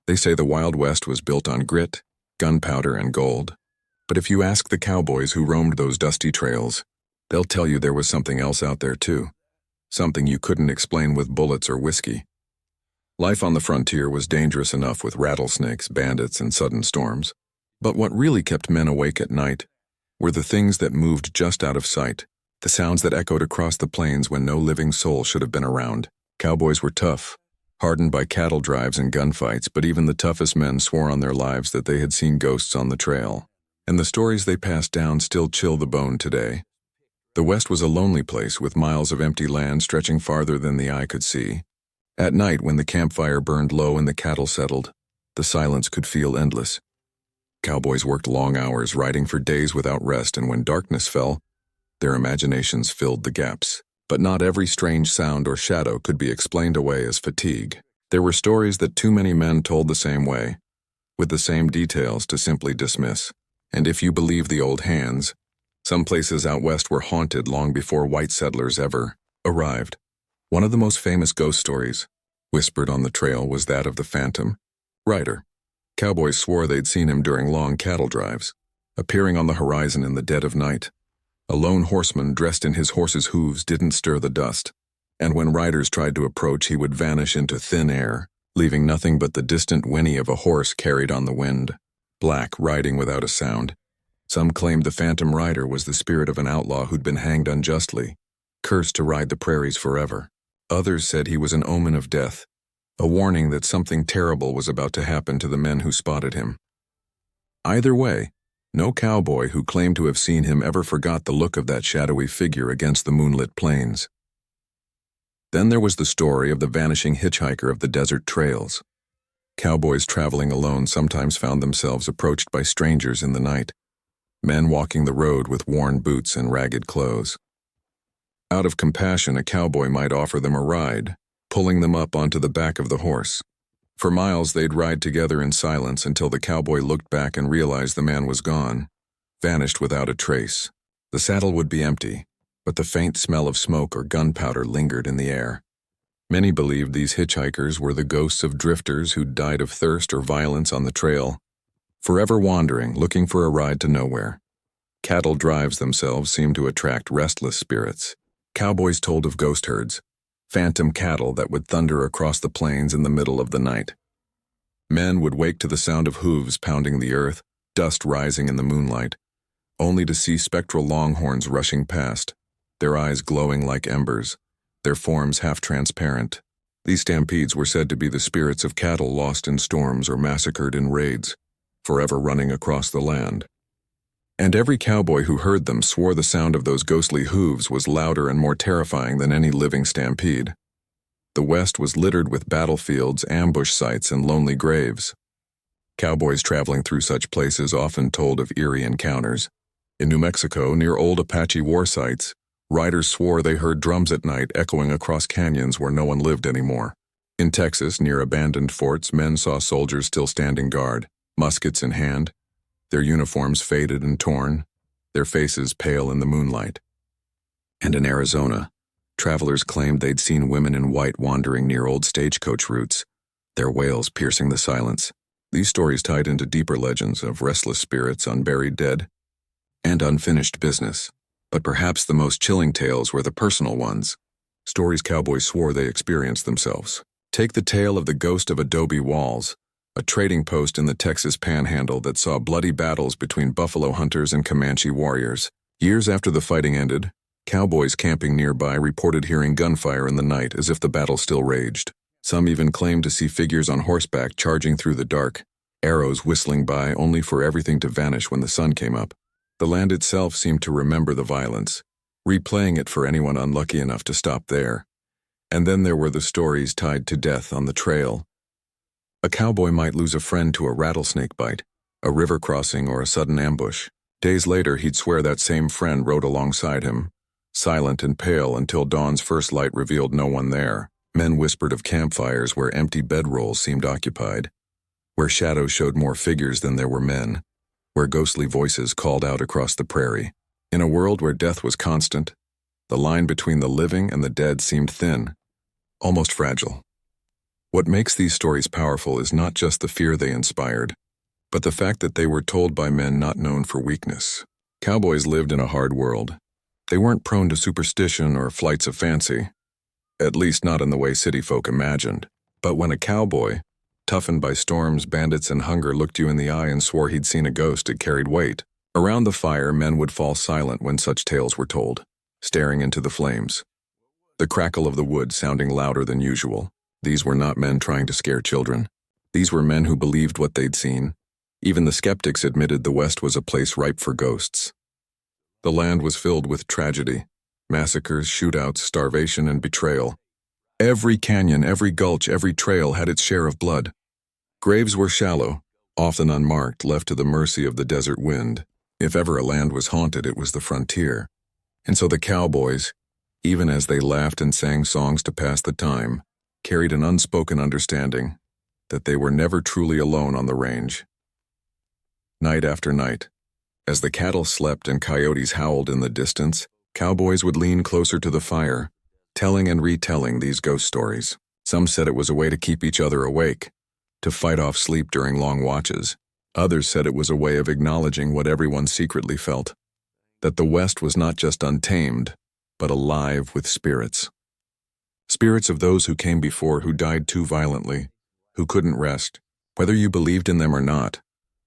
They say the Wild West was built on grit, gunpowder, and gold. But if you ask the cowboys who roamed those dusty trails, they'll tell you there was something else out there too. Something you couldn't explain with bullets or whiskey. Life on the frontier was dangerous enough with rattlesnakes, bandits, and sudden storms. But what really kept men awake at night were the things that moved just out of sight, the sounds that echoed across the plains when no living soul should have been around. Cowboys were tough, hardened by cattle drives and gunfights, but even the toughest men swore on their lives that they had seen ghosts on the trail. And the stories they passed down still chill the bone today. The West was a lonely place with miles of empty land stretching farther than the eye could see. At night, when the campfire burned low and the cattle settled, the silence could feel endless. Cowboys worked long hours, riding for days without rest, and when darkness fell, their imaginations filled the gaps. But not every strange sound or shadow could be explained away as fatigue. There were stories that too many men told the same way, with the same details to simply dismiss. And if you believe the old hands, some places out west were haunted long before white settlers ever arrived. One of the most famous ghost stories, whispered on the trail, was that of the phantom rider. Cowboys swore they'd seen him during long cattle drives, appearing on the horizon in the dead of night. A lone horseman dressed in his horse's hooves didn't stir the dust, and when riders tried to approach, he would vanish into thin air, leaving nothing but the distant whinny of a horse carried on the wind, black, riding without a sound. Some claimed the phantom rider was the spirit of an outlaw who'd been hanged unjustly, cursed to ride the prairies forever. Others said he was an omen of death, a warning that something terrible was about to happen to the men who spotted him. Either way, no cowboy who claimed to have seen him ever forgot the look of that shadowy figure against the moonlit plains. Then there was the story of the vanishing hitchhiker of the desert trails. Cowboys traveling alone sometimes found themselves approached by strangers in the night, men walking the road with worn boots and ragged clothes. Out of compassion, a cowboy might offer them a ride, pulling them up onto the back of the horse. For miles, they'd ride together in silence until the cowboy looked back and realized the man was gone, vanished without a trace. The saddle would be empty, but the faint smell of smoke or gunpowder lingered in the air. Many believed these hitchhikers were the ghosts of drifters who'd died of thirst or violence on the trail, forever wandering, looking for a ride to nowhere. Cattle drives themselves seemed to attract restless spirits. Cowboys told of ghost herds, phantom cattle that would thunder across the plains in the middle of the night. Men would wake to the sound of hooves pounding the earth, dust rising in the moonlight, only to see spectral longhorns rushing past, their eyes glowing like embers, their forms half transparent. These stampedes were said to be the spirits of cattle lost in storms or massacred in raids, forever running across the land. And every cowboy who heard them swore the sound of those ghostly hooves was louder and more terrifying than any living stampede. The West was littered with battlefields, ambush sites, and lonely graves. Cowboys traveling through such places often told of eerie encounters. In New Mexico, near old Apache war sites, riders swore they heard drums at night echoing across canyons where no one lived anymore. In Texas, near abandoned forts, men saw soldiers still standing guard, muskets in hand, their uniforms faded and torn, their faces pale in the moonlight. And in Arizona, travelers claimed they'd seen women in white wandering near old stagecoach routes, their wails piercing the silence. These stories tied into deeper legends of restless spirits, unburied dead, and unfinished business. But perhaps the most chilling tales were the personal ones, stories cowboys swore they experienced themselves. Take the tale of the ghost of Adobe Walls, a trading post in the Texas Panhandle that saw bloody battles between buffalo hunters and Comanche warriors. Years after the fighting ended, cowboys camping nearby reported hearing gunfire in the night as if the battle still raged. Some even claimed to see figures on horseback charging through the dark, arrows whistling by only for everything to vanish when the sun came up. The land itself seemed to remember the violence, replaying it for anyone unlucky enough to stop there. And then there were the stories tied to death on the trail. A cowboy might lose a friend to a rattlesnake bite, a river crossing, or a sudden ambush. Days later, he'd swear that same friend rode alongside him, silent and pale until dawn's first light revealed no one there. Men whispered of campfires where empty bedrolls seemed occupied, where shadows showed more figures than there were men, where ghostly voices called out across the prairie. In a world where death was constant, the line between the living and the dead seemed thin, almost fragile. What makes these stories powerful is not just the fear they inspired, but the fact that they were told by men not known for weakness. Cowboys lived in a hard world. They weren't prone to superstition or flights of fancy, at least not in the way city folk imagined. But when a cowboy, toughened by storms, bandits, and hunger, looked you in the eye and swore he'd seen a ghost, it carried weight. Around the fire, men would fall silent when such tales were told, staring into the flames, the crackle of the wood sounding louder than usual. These were not men trying to scare children. These were men who believed what they'd seen. Even the skeptics admitted the West was a place ripe for ghosts. The land was filled with tragedy, massacres, shootouts, starvation, and betrayal. Every canyon, every gulch, every trail had its share of blood. Graves were shallow, often unmarked, left to the mercy of the desert wind. If ever a land was haunted, it was the frontier. And so the cowboys, even as they laughed and sang songs to pass the time, carried an unspoken understanding that they were never truly alone on the range. Night after night, as the cattle slept and coyotes howled in the distance, cowboys would lean closer to the fire, telling and retelling these ghost stories. Some said it was a way to keep each other awake, to fight off sleep during long watches. Others said it was a way of acknowledging what everyone secretly felt, that the West was not just untamed, but alive with spirits. Spirits of those who came before, who died too violently, who couldn't rest. Whether you believed in them or not,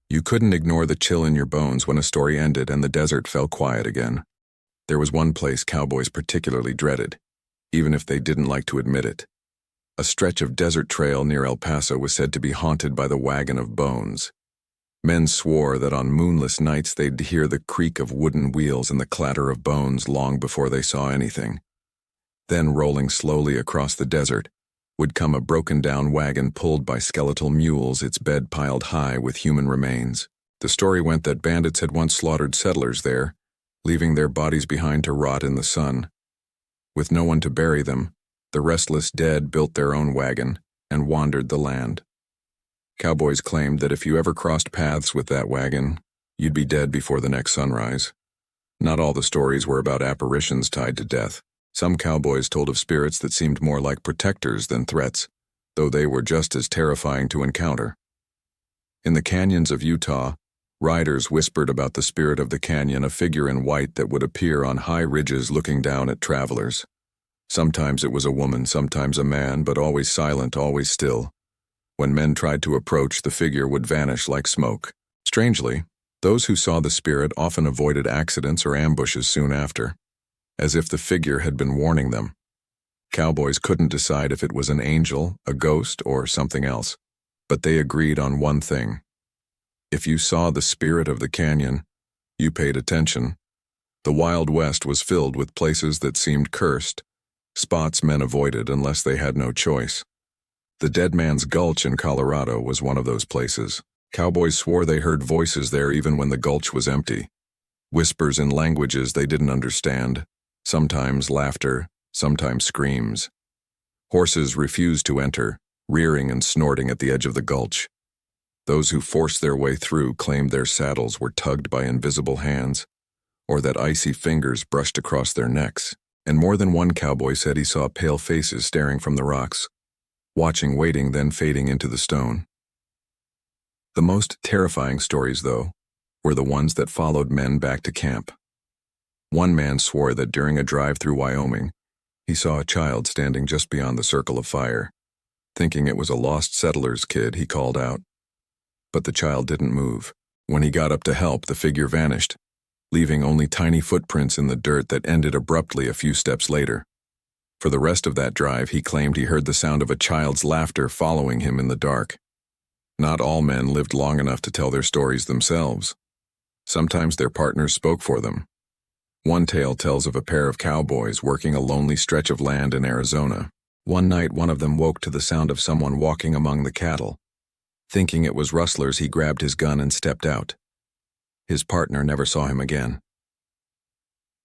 you couldn't ignore the chill in your bones when a story ended and the desert fell quiet again. There was one place cowboys particularly dreaded, even if they didn't like to admit it. A stretch of desert trail near El Paso was said to be haunted by the wagon of bones. Men swore that on moonless nights they'd hear the creak of wooden wheels and the clatter of bones long before they saw anything. Then, rolling slowly across the desert, would come a broken-down wagon pulled by skeletal mules, its bed piled high with human remains. The story went that bandits had once slaughtered settlers there, leaving their bodies behind to rot in the sun. With no one to bury them, the restless dead built their own wagon and wandered the land. Cowboys claimed that if you ever crossed paths with that wagon, you'd be dead before the next sunrise. Not all the stories were about apparitions tied to death. Some cowboys told of spirits that seemed more like protectors than threats, though they were just as terrifying to encounter. In the canyons of Utah, riders whispered about the spirit of the canyon, a figure in white that would appear on high ridges looking down at travelers. Sometimes it was a woman, sometimes a man, but always silent, always still. When men tried to approach, the figure would vanish like smoke. Strangely, those who saw the spirit often avoided accidents or ambushes soon after, as if the figure had been warning them. Cowboys couldn't decide if it was an angel, a ghost, or something else, but they agreed on one thing. If you saw the spirit of the canyon, you paid attention. The Wild West was filled with places that seemed cursed, spots men avoided unless they had no choice. The Dead Man's Gulch in Colorado was one of those places. Cowboys swore they heard voices there even when the gulch was empty. Whispers in languages they didn't understand, sometimes laughter, sometimes screams. Horses refused to enter, rearing and snorting at the edge of the gulch. Those who forced their way through claimed their saddles were tugged by invisible hands, or that icy fingers brushed across their necks. And more than one cowboy said he saw pale faces staring from the rocks, watching, waiting, then fading into the stone. The most terrifying stories, though, were the ones that followed men back to camp. One man swore that during a drive through Wyoming, he saw a child standing just beyond the circle of fire. Thinking it was a lost settler's kid, he called out. But the child didn't move. When he got up to help, the figure vanished, leaving only tiny footprints in the dirt that ended abruptly a few steps later. For the rest of that drive, he claimed he heard the sound of a child's laughter following him in the dark. Not all men lived long enough to tell their stories themselves. Sometimes their partners spoke for them. One tale tells of a pair of cowboys working a lonely stretch of land in Arizona. One night, one of them woke to the sound of someone walking among the cattle. Thinking it was rustlers, he grabbed his gun and stepped out. His partner never saw him again.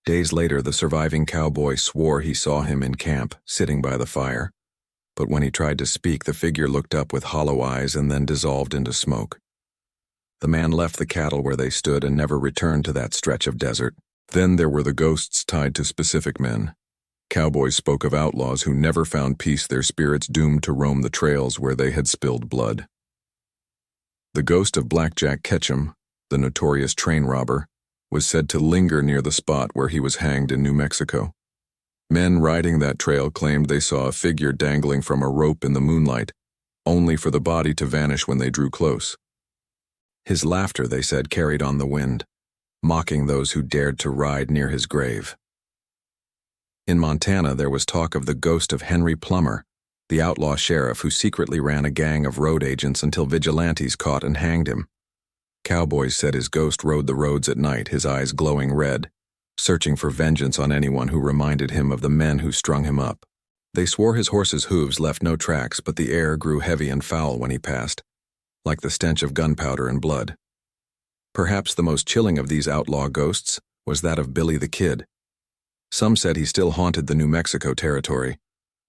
Days later, the surviving cowboy swore he saw him in camp, sitting by the fire. But when he tried to speak, the figure looked up with hollow eyes and then dissolved into smoke. The man left the cattle where they stood and never returned to that stretch of desert. Then there were the ghosts tied to specific men. Cowboys spoke of outlaws who never found peace, their spirits doomed to roam the trails where they had spilled blood. The ghost of Blackjack Ketchum, the notorious train robber, was said to linger near the spot where he was hanged in New Mexico. Men riding that trail claimed they saw a figure dangling from a rope in the moonlight, only for the body to vanish when they drew close. His laughter, they said, carried on the wind, mocking those who dared to ride near his grave. In Montana, there was talk of the ghost of Henry Plummer, the outlaw sheriff who secretly ran a gang of road agents until vigilantes caught and hanged him. Cowboys said his ghost rode the roads at night, his eyes glowing red, searching for vengeance on anyone who reminded him of the men who strung him up. They swore his horse's hooves left no tracks, but the air grew heavy and foul when he passed, like the stench of gunpowder and blood. Perhaps the most chilling of these outlaw ghosts was that of Billy the Kid. Some said he still haunted the New Mexico territory,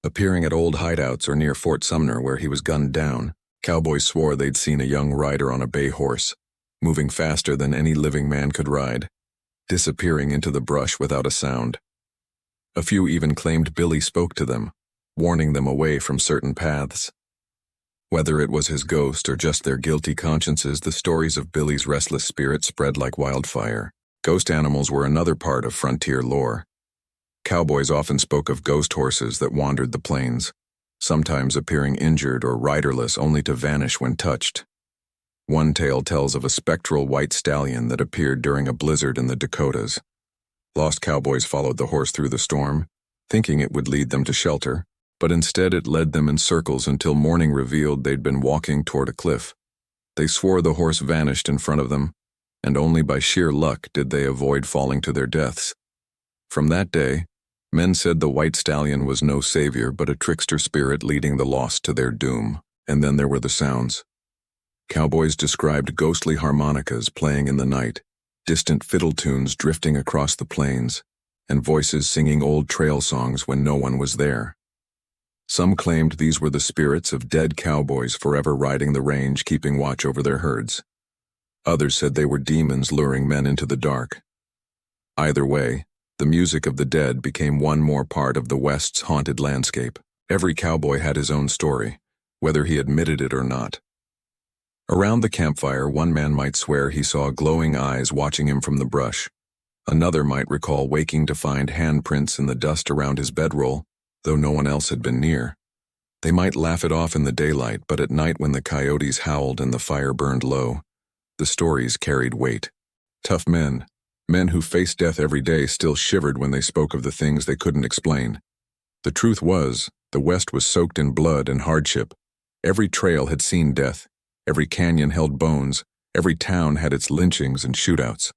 appearing at old hideouts or near Fort Sumner where he was gunned down. Cowboys swore they'd seen a young rider on a bay horse, moving faster than any living man could ride, disappearing into the brush without a sound. A few even claimed Billy spoke to them, warning them away from certain paths. Whether it was his ghost or just their guilty consciences, the stories of Billy's restless spirit spread like wildfire. Ghost animals were another part of frontier lore. Cowboys often spoke of ghost horses that wandered the plains, sometimes appearing injured or riderless only to vanish when touched. One tale tells of a spectral white stallion that appeared during a blizzard in the Dakotas. Lost cowboys followed the horse through the storm, thinking it would lead them to shelter, but instead it led them in circles until morning revealed they'd been walking toward a cliff. They swore the horse vanished in front of them, and only by sheer luck did they avoid falling to their deaths. From that day, men said the white stallion was no savior but a trickster spirit leading the lost to their doom. And then there were the sounds. Cowboys described ghostly harmonicas playing in the night, distant fiddle tunes drifting across the plains, and voices singing old trail songs when no one was there. Some claimed these were the spirits of dead cowboys forever riding the range, keeping watch over their herds. Others said they were demons luring men into the dark. Either way, the music of the dead became one more part of the West's haunted landscape. Every cowboy had his own story, whether he admitted it or not. Around the campfire, one man might swear he saw glowing eyes watching him from the brush. Another might recall waking to find handprints in the dust around his bedroll, though no one else had been near. They might laugh it off in the daylight, but at night when the coyotes howled and the fire burned low, the stories carried weight. Tough men, men who faced death every day, still shivered when they spoke of the things they couldn't explain. The truth was, the West was soaked in blood and hardship. Every trail had seen death. Every canyon held bones. Every town had its lynchings and shootouts.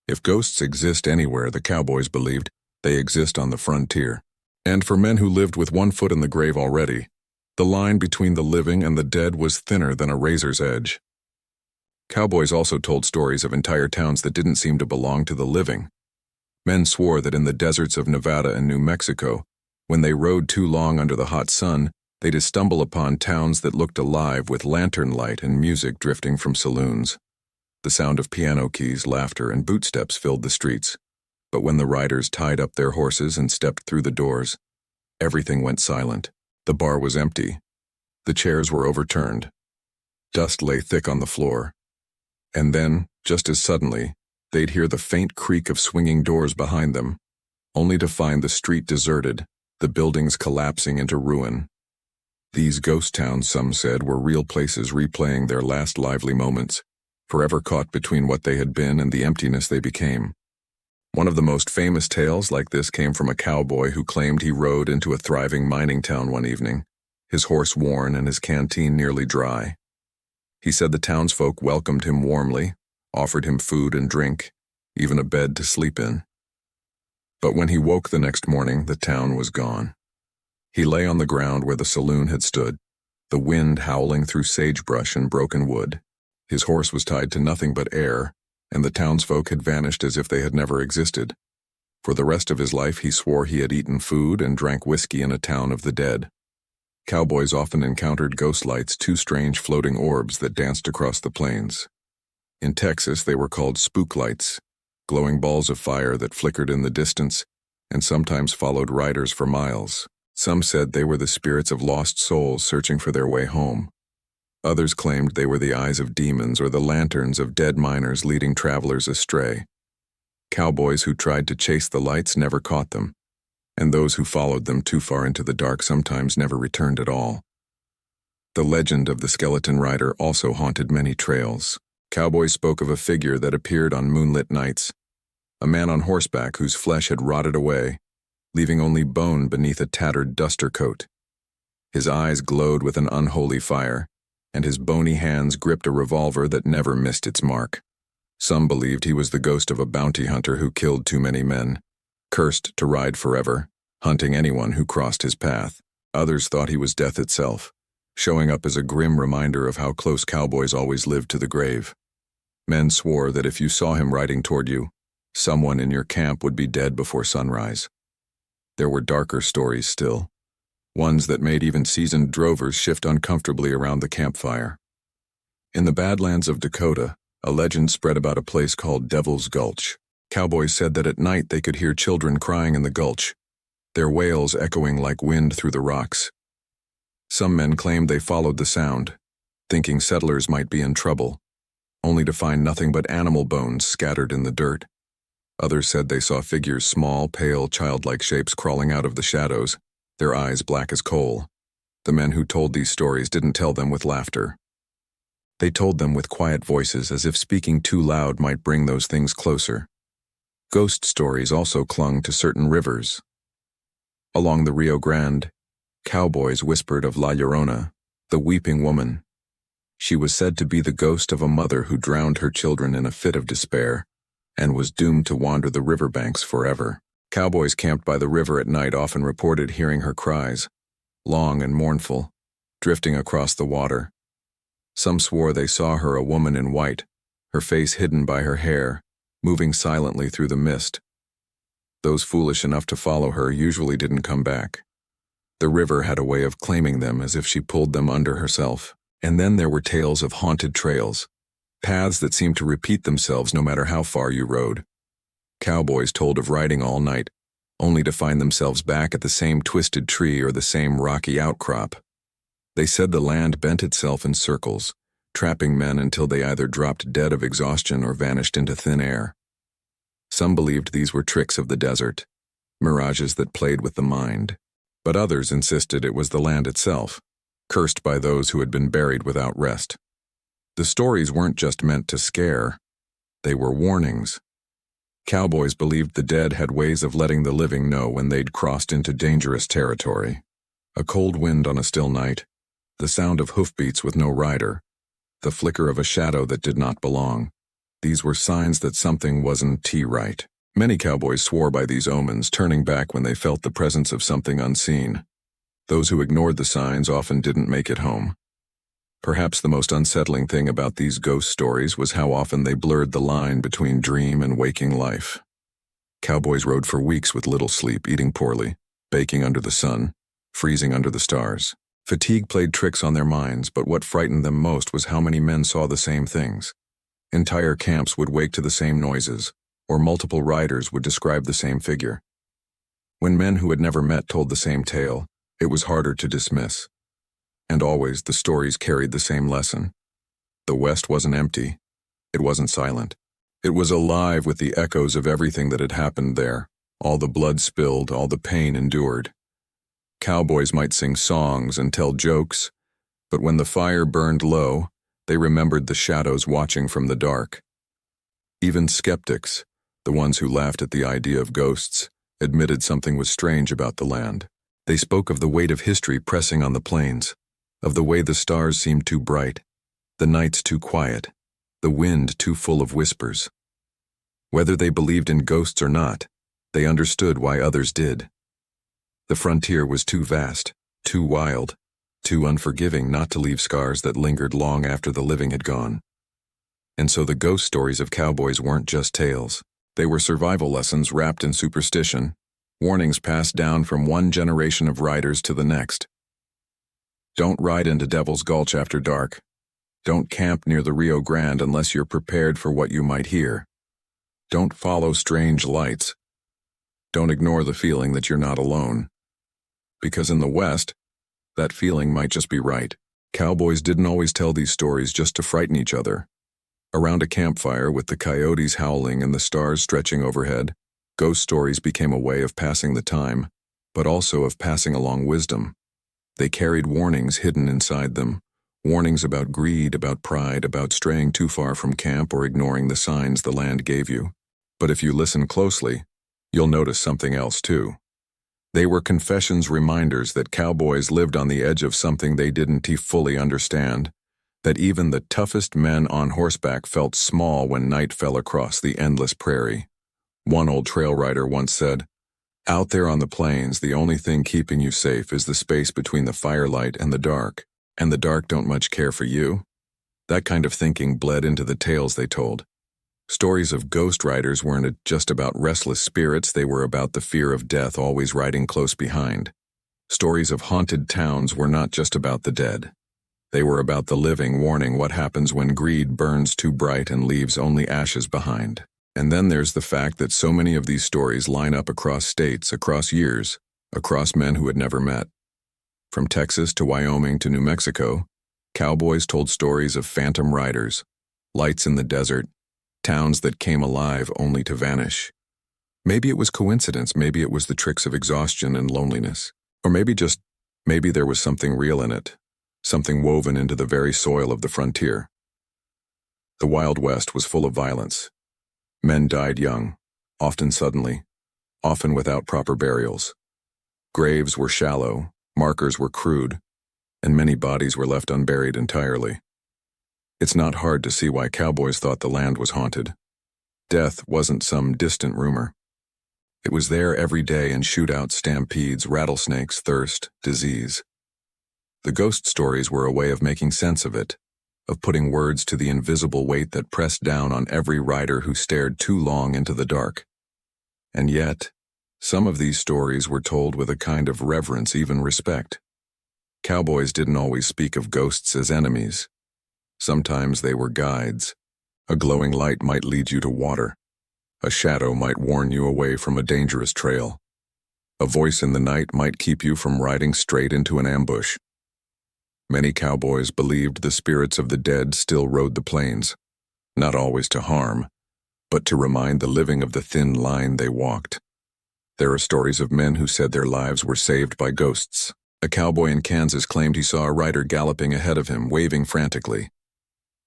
If ghosts exist anywhere, the cowboys believed, they exist on the frontier. And for men who lived with one foot in the grave already, the line between the living and the dead was thinner than a razor's edge. Cowboys also told stories of entire towns that didn't seem to belong to the living. Men swore that in the deserts of Nevada and New Mexico, when they rode too long under the hot sun, they'd stumble upon towns that looked alive with lantern light and music drifting from saloons. The sound of piano keys, laughter, and bootsteps filled the streets. But when the riders tied up their horses and stepped through the doors, everything went silent. The bar was empty. The chairs were overturned. Dust lay thick on the floor. And then, just as suddenly, they'd hear the faint creak of swinging doors behind them, only to find the street deserted, the buildings collapsing into ruin. These ghost towns, some said, were real places replaying their last lively moments, forever caught between what they had been and the emptiness they became. One of the most famous tales like this came from a cowboy who claimed he rode into a thriving mining town one evening, his horse worn and his canteen nearly dry. He said the townsfolk welcomed him warmly, offered him food and drink, even a bed to sleep in. But when he woke the next morning, the town was gone. He lay on the ground where the saloon had stood, the wind howling through sagebrush and broken wood. His horse was tied to nothing but air, and the townsfolk had vanished as if they had never existed. For the rest of his life he swore he had eaten food and drank whiskey in a town of the dead. Cowboys often encountered ghost lights, two strange floating orbs that danced across the plains. In Texas they were called spook lights, glowing balls of fire that flickered in the distance, and sometimes followed riders for miles. Some said they were the spirits of lost souls searching for their way home. Others claimed they were the eyes of demons or the lanterns of dead miners leading travelers astray. Cowboys who tried to chase the lights never caught them, and those who followed them too far into the dark sometimes never returned at all. The legend of the skeleton rider also haunted many trails. Cowboys spoke of a figure that appeared on moonlit nights, a man on horseback whose flesh had rotted away, leaving only bone beneath a tattered duster coat. His eyes glowed with an unholy fire, and his bony hands gripped a revolver that never missed its mark. Some believed he was the ghost of a bounty hunter who killed too many men, cursed to ride forever, hunting anyone who crossed his path. Others thought he was death itself, showing up as a grim reminder of how close cowboys always lived to the grave. Men swore that if you saw him riding toward you, someone in your camp would be dead before sunrise. There were darker stories still, ones that made even seasoned drovers shift uncomfortably around the campfire. In the Badlands of Dakota, a legend spread about a place called Devil's Gulch. Cowboys said that at night they could hear children crying in the gulch, their wails echoing like wind through the rocks. Some men claimed they followed the sound, thinking settlers might be in trouble, only to find nothing but animal bones scattered in the dirt. Others said they saw figures, small, pale, childlike shapes crawling out of the shadows, their eyes black as coal. The men who told these stories didn't tell them with laughter. They told them with quiet voices, as if speaking too loud might bring those things closer. Ghost stories also clung to certain rivers. Along the Rio Grande, cowboys whispered of La Llorona, the weeping woman. She was said to be the ghost of a mother who drowned her children in a fit of despair and was doomed to wander the riverbanks forever. Cowboys camped by the river at night often reported hearing her cries, long and mournful, drifting across the water. Some swore they saw her a woman in white, her face hidden by her hair, moving silently through the mist. Those foolish enough to follow her usually didn't come back. The river had a way of claiming them as if she pulled them under herself. And then there were tales of haunted trails, paths that seemed to repeat themselves no matter how far you rode. Cowboys told of riding all night, only to find themselves back at the same twisted tree or the same rocky outcrop. They said the land bent itself in circles, trapping men until they either dropped dead of exhaustion or vanished into thin air. Some believed these were tricks of the desert, mirages that played with the mind. But others insisted it was the land itself, cursed by those who had been buried without rest. The stories weren't just meant to scare, they were warnings. Cowboys believed the dead had ways of letting the living know when they'd crossed into dangerous territory. A cold wind on a still night, the sound of hoofbeats with no rider, the flicker of a shadow that did not belong. These were signs that something wasn't right. Many cowboys swore by these omens, turning back when they felt the presence of something unseen. Those who ignored the signs often didn't make it home. Perhaps the most unsettling thing about these ghost stories was how often they blurred the line between dream and waking life. Cowboys rode for weeks with little sleep, eating poorly, baking under the sun, freezing under the stars. Fatigue played tricks on their minds, but what frightened them most was how many men saw the same things. Entire camps would wake to the same noises, or multiple riders would describe the same figure. When men who had never met told the same tale, it was harder to dismiss. And always the stories carried the same lesson. The West wasn't empty. It wasn't silent. It was alive with the echoes of everything that had happened there, all the blood spilled, all the pain endured. Cowboys might sing songs and tell jokes, but when the fire burned low, they remembered the shadows watching from the dark. Even skeptics, the ones who laughed at the idea of ghosts, admitted something was strange about the land. They spoke of the weight of history pressing on the plains, of the way the stars seemed too bright, the nights too quiet, the wind too full of whispers. Whether they believed in ghosts or not, they understood why others did. The frontier was too vast, too wild, too unforgiving not to leave scars that lingered long after the living had gone. And so the ghost stories of cowboys weren't just tales. They were survival lessons wrapped in superstition, warnings passed down from one generation of riders to the next. Don't ride into Devil's Gulch after dark. Don't camp near the Rio Grande unless you're prepared for what you might hear. Don't follow strange lights. Don't ignore the feeling that you're not alone. Because in the West, that feeling might just be right. Cowboys didn't always tell these stories just to frighten each other. Around a campfire with the coyotes howling and the stars stretching overhead, ghost stories became a way of passing the time, but also of passing along wisdom. They carried warnings hidden inside them, warnings about greed, about pride, about straying too far from camp or ignoring the signs the land gave you. But if you listen closely, you'll notice something else too. They were confessions, reminders that cowboys lived on the edge of something they didn't fully understand, that even the toughest men on horseback felt small when night fell across the endless prairie. One old trail rider once said, "Out there on the plains, the only thing keeping you safe is the space between the firelight and the dark don't much care for you." That kind of thinking bled into the tales they told. Stories of ghost riders weren't just about restless spirits, they were about the fear of death always riding close behind. Stories of haunted towns were not just about the dead. They were about the living, warning what happens when greed burns too bright and leaves only ashes behind. And then there's the fact that so many of these stories line up across states, across years, across men who had never met. From Texas to Wyoming to New Mexico, cowboys told stories of phantom riders, lights in the desert, towns that came alive only to vanish. Maybe it was coincidence, maybe it was the tricks of exhaustion and loneliness, or maybe there was something real in it, something woven into the very soil of the frontier. The Wild West was full of violence. Men died young, often suddenly, often without proper burials. Graves were shallow, markers were crude, and many bodies were left unburied entirely. It's not hard to see why cowboys thought the land was haunted. Death wasn't some distant rumor. It was there every day in shootouts, stampedes, rattlesnakes, thirst, disease. The ghost stories were a way of making sense of it, of putting words to the invisible weight that pressed down on every rider who stared too long into the dark. And yet, some of these stories were told with a kind of reverence, even respect. Cowboys didn't always speak of ghosts as enemies. Sometimes they were guides. A glowing light might lead you to water. A shadow might warn you away from a dangerous trail. A voice in the night might keep you from riding straight into an ambush. Many cowboys believed the spirits of the dead still rode the plains, not always to harm, but to remind the living of the thin line they walked. There are stories of men who said their lives were saved by ghosts. A cowboy in Kansas claimed he saw a rider galloping ahead of him, waving frantically.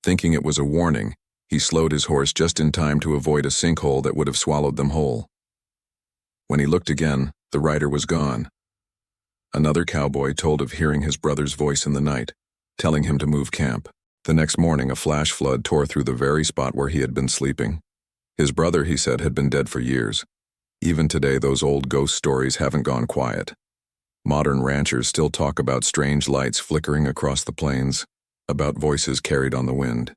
Thinking it was a warning, he slowed his horse just in time to avoid a sinkhole that would have swallowed them whole. When he looked again, the rider was gone. Another cowboy told of hearing his brother's voice in the night, telling him to move camp. The next morning, a flash flood tore through the very spot where he had been sleeping. His brother, he said, had been dead for years. Even today, those old ghost stories haven't gone quiet. Modern ranchers still talk about strange lights flickering across the plains, about voices carried on the wind.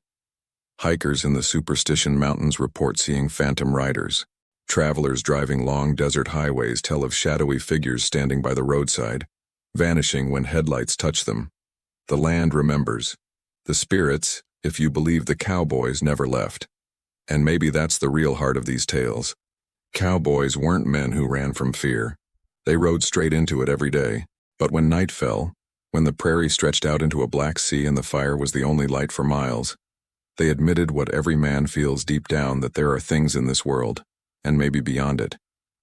Hikers in the Superstition Mountains report seeing phantom riders. Travelers driving long desert highways tell of shadowy figures standing by the roadside, vanishing when headlights touch them. The land remembers. The spirits, if you believe the cowboys, never left. And maybe that's the real heart of these tales. Cowboys weren't men who ran from fear. They rode straight into it every day. But when night fell, when the prairie stretched out into a black sea and the fire was the only light for miles, they admitted what every man feels deep down, that there are things in this world, and maybe beyond it,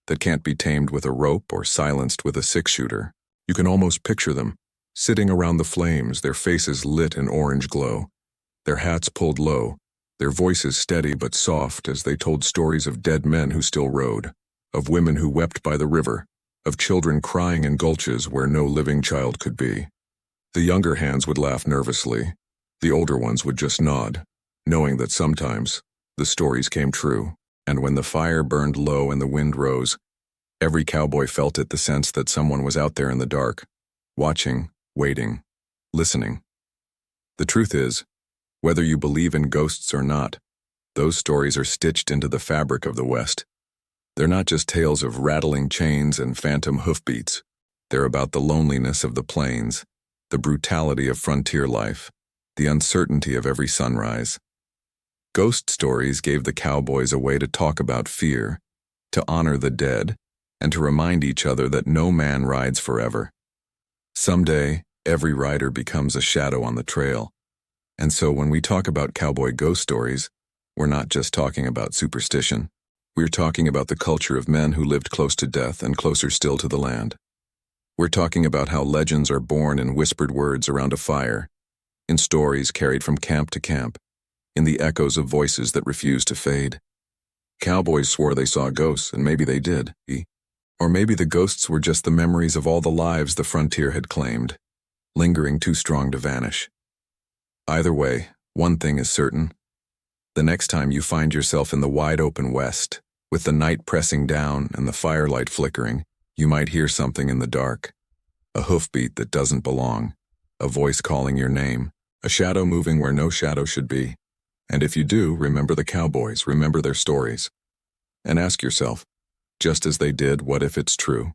that can't be tamed with a rope or silenced with a six-shooter. You can almost picture them, sitting around the flames, their faces lit in orange glow, their hats pulled low, their voices steady but soft as they told stories of dead men who still rode, of women who wept by the river, of children crying in gulches where no living child could be. The younger hands would laugh nervously. The older ones would just nod, knowing that sometimes the stories came true. And when the fire burned low and the wind rose, every cowboy felt it, the sense that someone was out there in the dark, watching, waiting, listening. The truth is, whether you believe in ghosts or not, those stories are stitched into the fabric of the West. They're not just tales of rattling chains and phantom hoofbeats. They're about the loneliness of the plains, the brutality of frontier life, the uncertainty of every sunrise. Ghost stories gave the cowboys a way to talk about fear, to honor the dead, and to remind each other that no man rides forever. Someday, every rider becomes a shadow on the trail. And so when we talk about cowboy ghost stories, we're not just talking about superstition. We're talking about the culture of men who lived close to death and closer still to the land. We're talking about how legends are born in whispered words around a fire, in stories carried from camp to camp, in the echoes of voices that refuse to fade. Cowboys swore they saw ghosts, and maybe they did. Or maybe the ghosts were just the memories of all the lives the frontier had claimed, lingering too strong to vanish. Either way, one thing is certain. The next time you find yourself in the wide-open west, with the night pressing down and the firelight flickering, you might hear something in the dark. A hoofbeat that doesn't belong, a voice calling your name, a shadow moving where no shadow should be. And if you do, remember the cowboys, remember their stories. And ask yourself, just as they did, what if it's true?